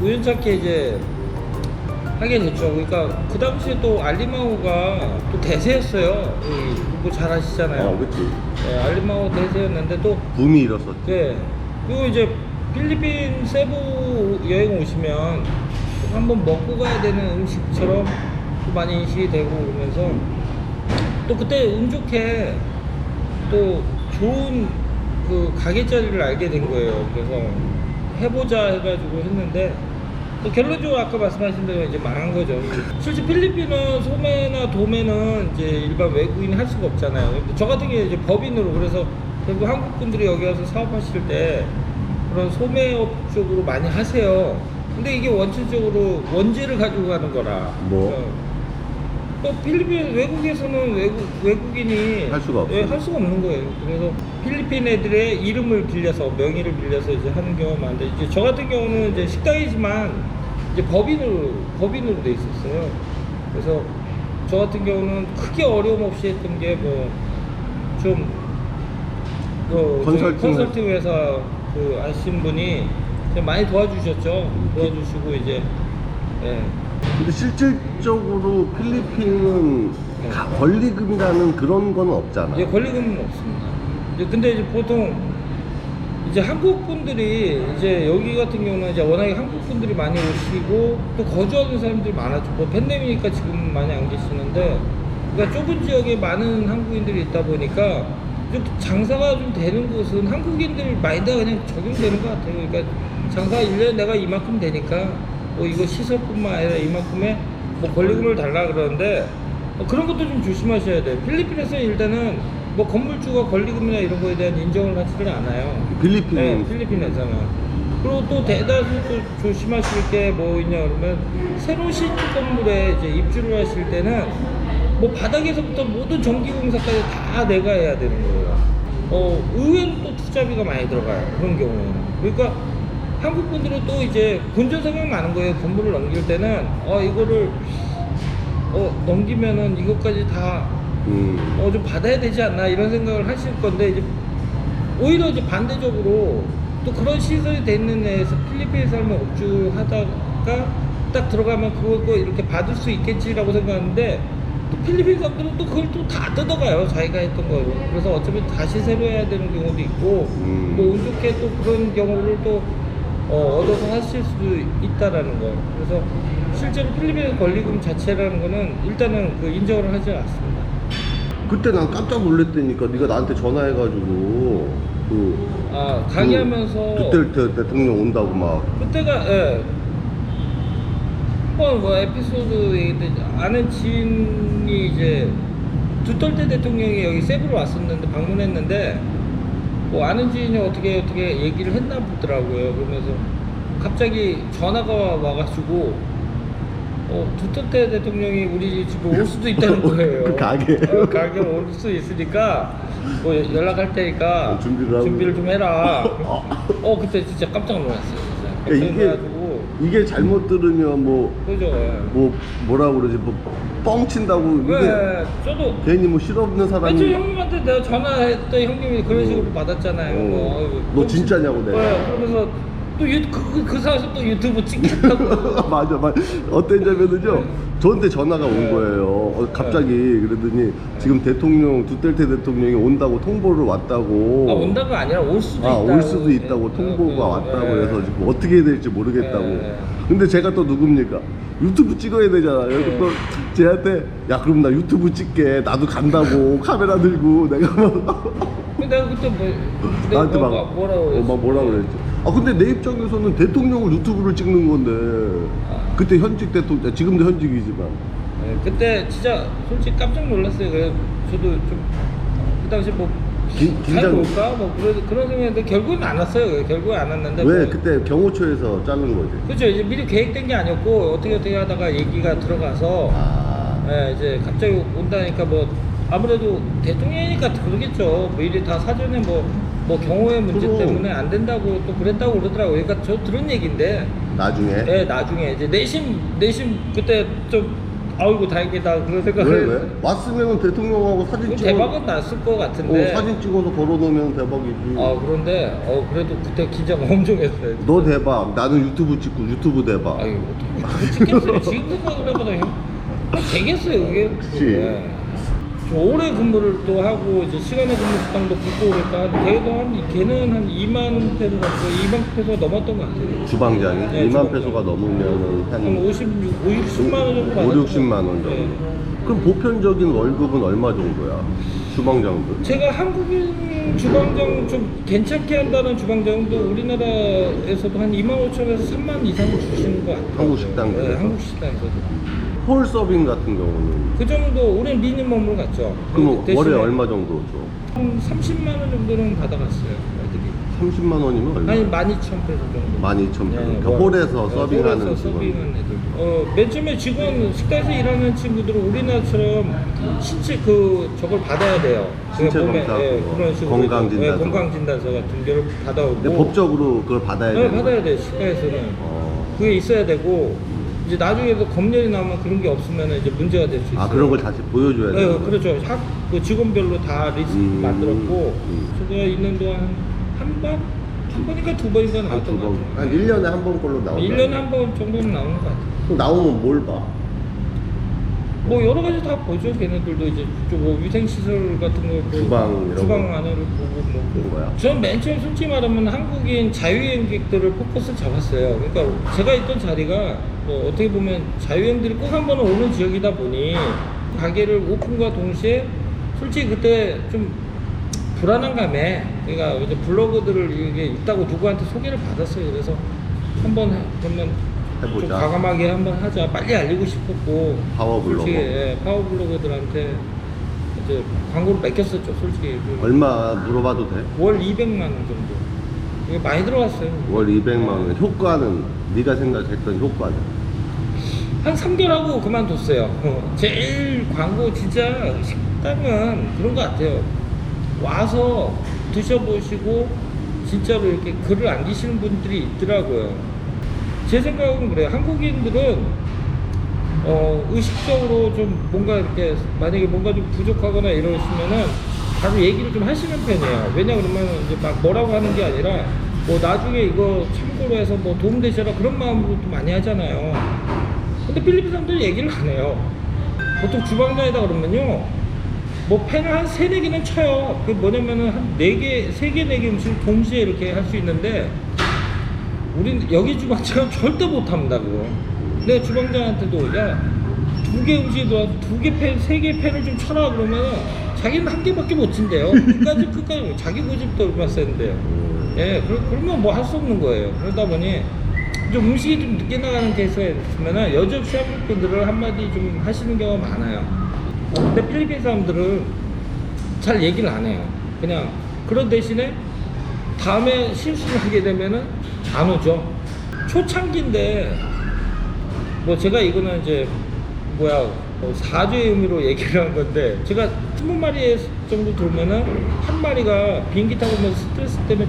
우연찮게 이제 하게 됐죠. 그러니까 그 당시에 또 알리마오가 또 대세였어요. 뭐 잘 아시잖아요. 그치. 네, 알리마오 대세였는데 또 붐이 일었었지. 네. 그리고 이제 필리핀 세부 여행 오시면 꼭 한번 먹고 가야 되는 음식처럼 또 많이 인식이 되고 그러면서 또 그때 운 좋게 또 좋은 그 가게 자리를 알게 된 거예요. 그래서 해보자 해가지고 했는데 또 결론적으로 아까 말씀하신 대로 이제 망한 거죠. 실제 필리핀은 소매나 도매는 이제 일반 외국인이 할 수가 없잖아요. 근데 저 같은 경우에 이제 법인으로 그래서 결국 한국 분들이 여기 와서 사업하실 때 그런 소매업 쪽으로 많이 하세요. 근데 이게 원천적으로 원재를 가지고 가는 거라. 뭐? 또 필리핀 외국에서는 외국인이 할 수가 없어요. 예, 할 수가 없는 거예요. 그래서 필리핀 애들의 이름을 빌려서 명의를 빌려서 이제 하는 경우가 많은데 이제 저 같은 경우는 이제 식당이지만 이제 법인으로 돼 있었어요. 그래서 저 같은 경우는 크게 어려움 없이 했던 게 뭐 좀 컨설팅 회사 그 아시는 분이 많이 도와주셨죠. 도와주시고 이제 예. 근데 실질적으로 필리핀은 권리금이라는 그런 건 없잖아. 이제 권리금은 없습니다. 이제 근데 이제 보통 이제 한국 분들이 이제 여기 같은 경우는 이제 워낙에 한국 분들이 많이 오시고 또 거주하는 사람들이 많았죠. 뭐 팬데믹이니까 지금 많이 안 계시는데, 그러니까 좁은 지역에 많은 한국인들이 있다 보니까 좀 장사가 좀 되는 곳은 한국인들 마인드가 그냥 적용되는 것 같아요. 그러니까 장사가 1년에 내가 이만큼 되니까 뭐 이거 시설뿐만 아니라 이만큼의 뭐 권리금을 달라 그러는데 그런 것도 좀 조심하셔야 돼요. 필리핀에서는 일단은 뭐 건물주가 권리금이나 이런 거에 대한 인정을 하지를 않아요. 필리핀. 네, 필리핀에서는. 그리고 또 대다수 또 조심하실 게 뭐 있냐 그러면 새로 신축 건물에 이제 입주를 하실 때는 뭐 바닥에서부터 모든 전기공사까지 다 내가 해야 되는 거예요. 의외로 또 투자비가 많이 들어가요. 그런 경우에는. 그러니까 한국 분들은 또 이제 본전 생각 많은 거예요. 건물을 넘길 때는 이거를 넘기면은 이것까지 다 좀 받아야 되지 않나 이런 생각을 하실 건데 이제 오히려 이제 반대적으로 또 그런 시설이 돼 있는 데에서 필리핀에 살면 업주하다가 딱 들어가면 그거 이렇게 받을 수 있겠지라고 생각하는데 또 필리핀 사람들은 또 그걸 또 다 뜯어가요. 자기가 했던 거로. 그래서 어차피 다시 새로 해야 되는 경우도 있고 뭐 운 좋게 또 그런 경우를 또 얻어서 하실 수도 있다라는 거. 그래서 실제로 필리핀 권리금 자체라는 거는 일단은 그 인정을 하지 않습니다. 그때 난 깜짝 놀랐다니까. 네가 나한테 전화해가지고 강의하면서 두테르테 대통령 온다고 막. 그때가 한번 뭐 에피소드 얘기인데 아는 지인이 이제 두털테 대통령이 여기 세부로 왔었는데 방문했는데 뭐 아는 지인이 어떻게 얘기를 했나 보더라고요. 그러면서 갑자기 전화가 와가지고 두터테 대통령이 우리 집에 올 수도 있다는 거예요. 그 가게. 가게 올 수 있으니까 뭐 연락할 테니까 준비를 좀 해라. 그때 진짜 깜짝 놀랐어요. 진짜. 그러니까 이게 잘못 들으면 그죠. 뭐라 그러지, 뻥 친다고. 이게 저도 괜히 뭐 실없는 사람이. 저 형님한테 내가 전화했더니 형님이 그런 식으로 받았잖아요. 너 진짜냐고 내가. 그러면서 또 그 사람이 또 유튜브 찍겠다고. 맞아. 어땠냐면은요, 저한테 전화가 온 거예요. 갑자기. 그러더니 지금 두테르테 대통령이 온다고 통보를 왔다고. 온다가 아니라 올 수도 있다고 통보가 왔다고 해서 지금 어떻게 해야 될지 모르겠다고. 근데 제가 또 누굽니까? 유튜브 찍어야 되잖아요. 그래서 또 쟤한테 야 그럼 나 유튜브 찍게, 나도 간다고 카메라 들고. 내가 내가 그때 나한테 뭐라고 그랬지. 근데 내 입장에서는 대통령을 유튜브를 찍는 건데, 그때 현직 대통령, 지금도 현직이지만. 그때 진짜 솔직히 깜짝 놀랐어요. 그래서 저도 좀 그 당시 잘 볼까? 그런 생각인데 결국은 안 왔어요. 결국은 안 왔는데. 왜? 그때 경호처에서 자른 거지. 그렇죠. 이제 미리 계획된 게 아니었고 어떻게 하다가 얘기가 들어가서 이제 갑자기 온다니까 아무래도 대통령이니까 그러겠죠. 미리 다 사전에 경호의 문제 때문에 안 된다고 또 그랬다고 그러더라고요. 그러니까 저 들은 얘기인데 나중에 이제 내심 그때 좀 아이고 다행이다 그런 왜 생각을. 왜? 왔으면 대통령하고 사진 찍어. 대박은 났을 것 같은데. 사진 찍어서 걸어놓으면 대박이지. 그런데 그래도 그때 긴장 엄청 했어요. 너 대박. 나는 유튜브 찍고 유튜브 대박. 아유 어떻게 찍겠어요. 지금 생각을 해보다 되겠어요 그게. 그치. 네. 좀 오래 근무를 또 하고 이제 시간의 근무 수당도 붙고 그러니까 걔는 한 2만 페소 갖고 2만 페소 넘었던 것 같아요. 주방장이 네, 2만 주방장. 페소가 넘으면 한 한 60만 원 정도 5, 받았던 60만 원 정도. 네. 그럼 보편적인 월급은 얼마 정도야? 주방장들? 제가 한국인 주방장 좀 괜찮게 한다는 주방장도 우리나라에서도 한 2만 5천에서 3만 이상을 주시는 것 같아요. 한국 식당들에서? 네, 한국 식당에서도. 홀 서빙 같은 경우는 그 정도 우리는 미니멈으로 갔죠. 그럼 대신에 월에 얼마 정도 줘? 한 30만 원 정도는 받아갔어요. 애들이. 30만 원이면 얼마? 아니 12,000페소 정도. 12,000 네, 그러니까 월. 홀에서 네, 서빙하는 홀에서 직원. 서빙하는 애들. 맨 처음에 직원 식당에서 일하는 친구들은 우리나라처럼 신체 저걸 받아야 돼요. 신체 몸에, 검사 그거. 그런 식으로 건강진단서. 건강진단서 같은 걸 받아오고. 근데 법적으로 그걸 받아야 네, 되는 받아야 거야? 돼요. 식당에서는. 어. 그게 있어야 되고 이제 나중에도 검열이 나오면 그런 게 없으면 이제 문제가 될 수 있어요. 그런 걸 다시 보여줘야 네, 되는 거야? 그렇죠. 그 직원별로 다 리스트 만들었고 제가 있는 동안 한 번인가 두 번인가 한 나왔던 두 것 번, 같아요. 한 1년에 한 번 걸로 나온다. 1년에 한 번 정도는 나오는 것 같아요. 그럼 나오면 뭘 봐? 뭐 여러 가지 다 보죠. 걔네들도 이제 뭐 위생시설 같은 거 보고, 주방 이런 주방 거. 안을 보고 뭐 그런 거야? 전 맨 처음 솔직히 말하면 한국인 자유여행객들을 포커스 잡았어요. 그러니까 제가 있던 자리가 뭐 어떻게 보면 자유여행들이 꼭 한 번은 오는 지역이다 보니 가게를 오픈과 동시에 솔직히 그때 좀 불안한 감에 그러니까 이제 블로그들을 이게 있다고 누구한테 소개를 받았어요. 그래서 한번 그러면 좀 해보자. 과감하게 한번 하자. 빨리 알리고 싶었고 파워블로거. 솔직히 파워블로거들한테 이제 광고를 맡겼었죠. 솔직히 얼마 물어봐도 돼? 월 200만 원 정도. 이게 많이 들어왔어요. 월 200만 원. 효과는 네가 생각했던 효과는? 한 3개월 하고 그만뒀어요. 제일 광고 진짜 식당은 그런 것 같아요. 와서 드셔보시고 진짜로 이렇게 글을 남기시는 분들이 있더라고요. 제 생각은 그래요. 한국인들은 의식적으로 좀 뭔가 이렇게 만약에 뭔가 좀 부족하거나 이러시면은 바로 얘기를 좀 하시는 편이에요. 왜냐 그러면 이제 막 뭐라고 하는 게 아니라 뭐 나중에 이거 참고로 해서 뭐 도움 되셔라 그런 마음으로 또 많이 하잖아요. 근데 필리핀 사람들이 얘기를 안 해요. 보통 주방장이다 그러면요 뭐 팬을 한 3, 4개는 쳐요. 그 뭐냐면은 한 4개, 3개, 4개 음식을 동시에 이렇게 할 수 있는데 우린 여기 주방장은 절대 못합니다 그거. 내 주방장한테도 야 2개 음식이 들어와서 2개 팬, 3개 팬을 좀 쳐라 그러면은 자기는 1개밖에 못 친대요. 끝까지 자기 고집도 얼마나 센데요. 예, 그러면 뭐 할 수 없는 거예요. 그러다 보니 좀 음식이 좀 늦게 나가는 케이스가 있으면은 여접시 한국분들을 한마디 좀 하시는 경우가 많아요. 근데 필리핀 사람들은 잘 얘기를 안 해요. 그냥 그런 대신에 다음에 실수를 하게 되면은 안 오죠. 초창기인데 뭐 제가 이거는 이제 사죄의 의미로 얘기를 한 건데 제가 20마리 정도 들면은 한 마리가 비행기 타고 오면서 스트레스 때문에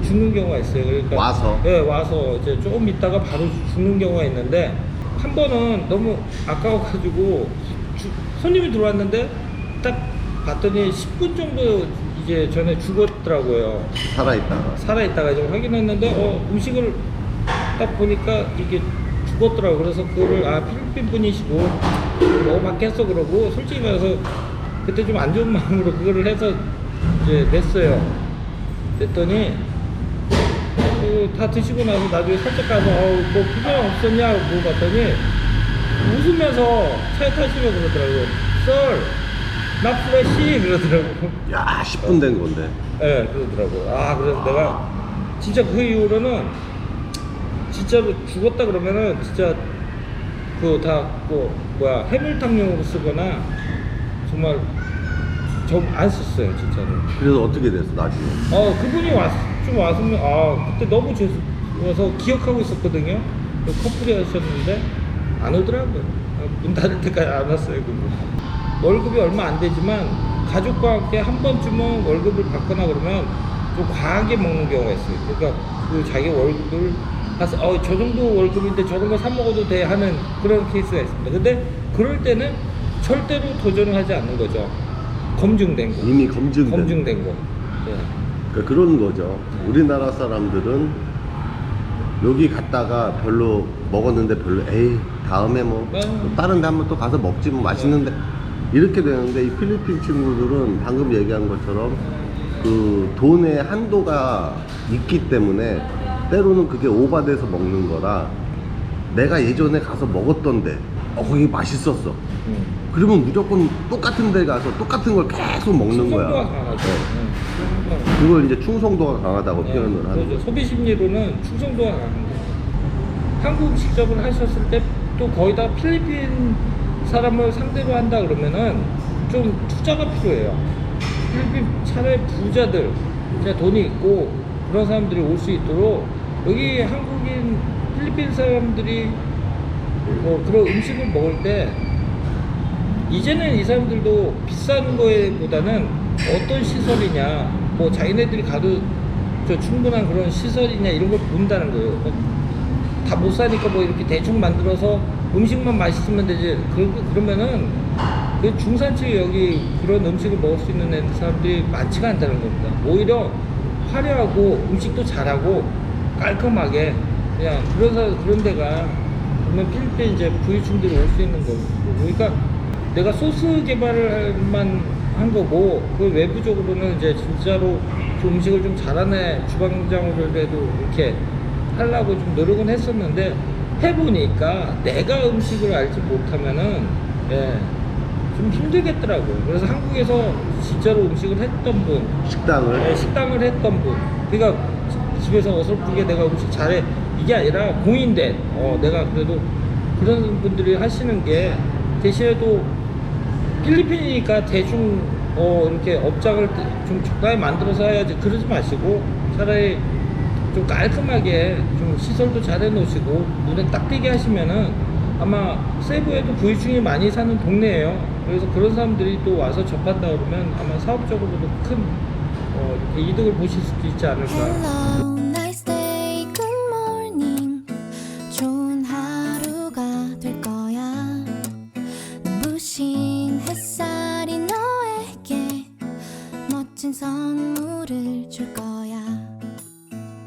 죽는 경우가 있어요. 그러니까 와서? 네, 와서 이제 조금 있다가 바로 죽는 경우가 있는데 한 번은 너무 아까워가지고 손님이 들어왔는데 딱 봤더니 10분 정도 이제 전에 죽었더라고요. 살아있다가 이제 확인했는데 음식을 딱 보니까 이게 죽었더라고요. 그래서 그거를 필리핀 분이시고 뭐 맞겠어 그러고 솔직히 말해서 그때 좀 안 좋은 마음으로 그거를 해서 이제 냈어요. 냈더니 다 드시고 나서 나중에 살짝 가서 뭐 불편 없었냐 물어봤더니 웃으면서 차에 타시면 그러더라고요. 썰, 나 플래시 그러더라고. 야 10분 된 건데. 네, 그러더라고. 그래서 내가 진짜 그 이후로는 진짜로 죽었다 그러면은 진짜 해물탕용으로 쓰거나 정말 좀 안 썼어요 진짜로. 그래서 어떻게 됐어 나중에? 그분이 좀 왔으면 그때 너무 죄송해서 기억하고 있었거든요. 그 커플이 하셨는데 안 오더라고요. 문 닫을 때까지 안 왔어요 그분. 월급이 얼마 안 되지만 가족과 함께 한 번쯤은 월급을 받거나 그러면 좀 과하게 먹는 경우가 있어요. 그러니까 그 자기 월급을 가서 저 정도 월급인데 저런 거 사 먹어도 돼 하는 그런 케이스가 있습니다. 근데 그럴 때는 절대로 도전을 하지 않는 거죠. 검증된 거. 이미 검증된 거. 네. 그러니까 그런 거죠. 우리나라 사람들은 여기 갔다가 별로 먹었는데 별로 에이 다음에 뭐 네. 다른 데 한번 또 가서 먹지 뭐 맛있는데 이렇게 되는데 이 필리핀 친구들은 방금 얘기한 것처럼 그 돈의 한도가 있기 때문에 때로는 그게 오바돼서 먹는 거라 내가 예전에 가서 먹었던데 거기 맛있었어. 그러면 무조건 똑같은 데 가서 똑같은 걸 계속 먹는 거야. 충성도가 강하죠. 네. 그걸 이제 충성도가 강하다고 네, 표현을 하는 그렇죠. 거죠. 소비 심리로는 충성도가 강한 거예요. 한국 직접을 하셨을 때 또 거의 다 필리핀 사람을 상대로 한다 그러면은 좀 투자가 필요해요. 필리핀 차라리 부자들, 진짜 돈이 있고 그런 사람들이 올 수 있도록 여기 한국인 필리핀 사람들이 뭐 그런 음식을 먹을 때 이제는 이 사람들도 비싼 거보다는 어떤 시설이냐, 뭐 자기네들이 가도 저 충분한 그런 시설이냐 이런 걸 본다는 거예요. 다 못 사니까 뭐 이렇게 대충 만들어서 음식만 맛있으면 되지. 그러면은 그 중산층이 여기 그런 음식을 먹을 수 있는 사람들이 많지가 않다는 겁니다. 오히려 화려하고 음식도 잘하고 깔끔하게 그냥 그런 데가 그러면 필리핀 이제 부유층들이 올 수 있는 거고. 그러니까 내가 소스 개발만 한 거고 그 외부적으로는 이제 진짜로 그 음식을 좀 잘하는 주방장으로라도 이렇게 하려고 좀 노력은 했었는데 해보니까 내가 음식을 알지 못하면은 좀 힘들겠더라고요. 그래서 한국에서 진짜로 음식을 했던 분, 식당을 했던 분, 그러니까 집에서 어설프게 내가 음식 잘해 이게 아니라 공인된 내가 그래도 그런 분들이 하시는 게 대신에도 필리핀이니까 대충 이렇게 업장을 좀 적당히 만들어서 해야지 그러지 마시고 차라리 좀 깔끔하게 좀 시설도 잘 해놓으시고 눈에 딱 띄게 하시면은 아마 세부에도 부유층이 많이 사는 동네예요. 그래서 그런 사람들이 또 와서 접한다 그러면 아마 사업적으로도 큰 이렇게 이득을 보실 수도 있지 않을까. Hello, nice day, good morning. 좋은 하루가 될 거야. 눈부신 햇살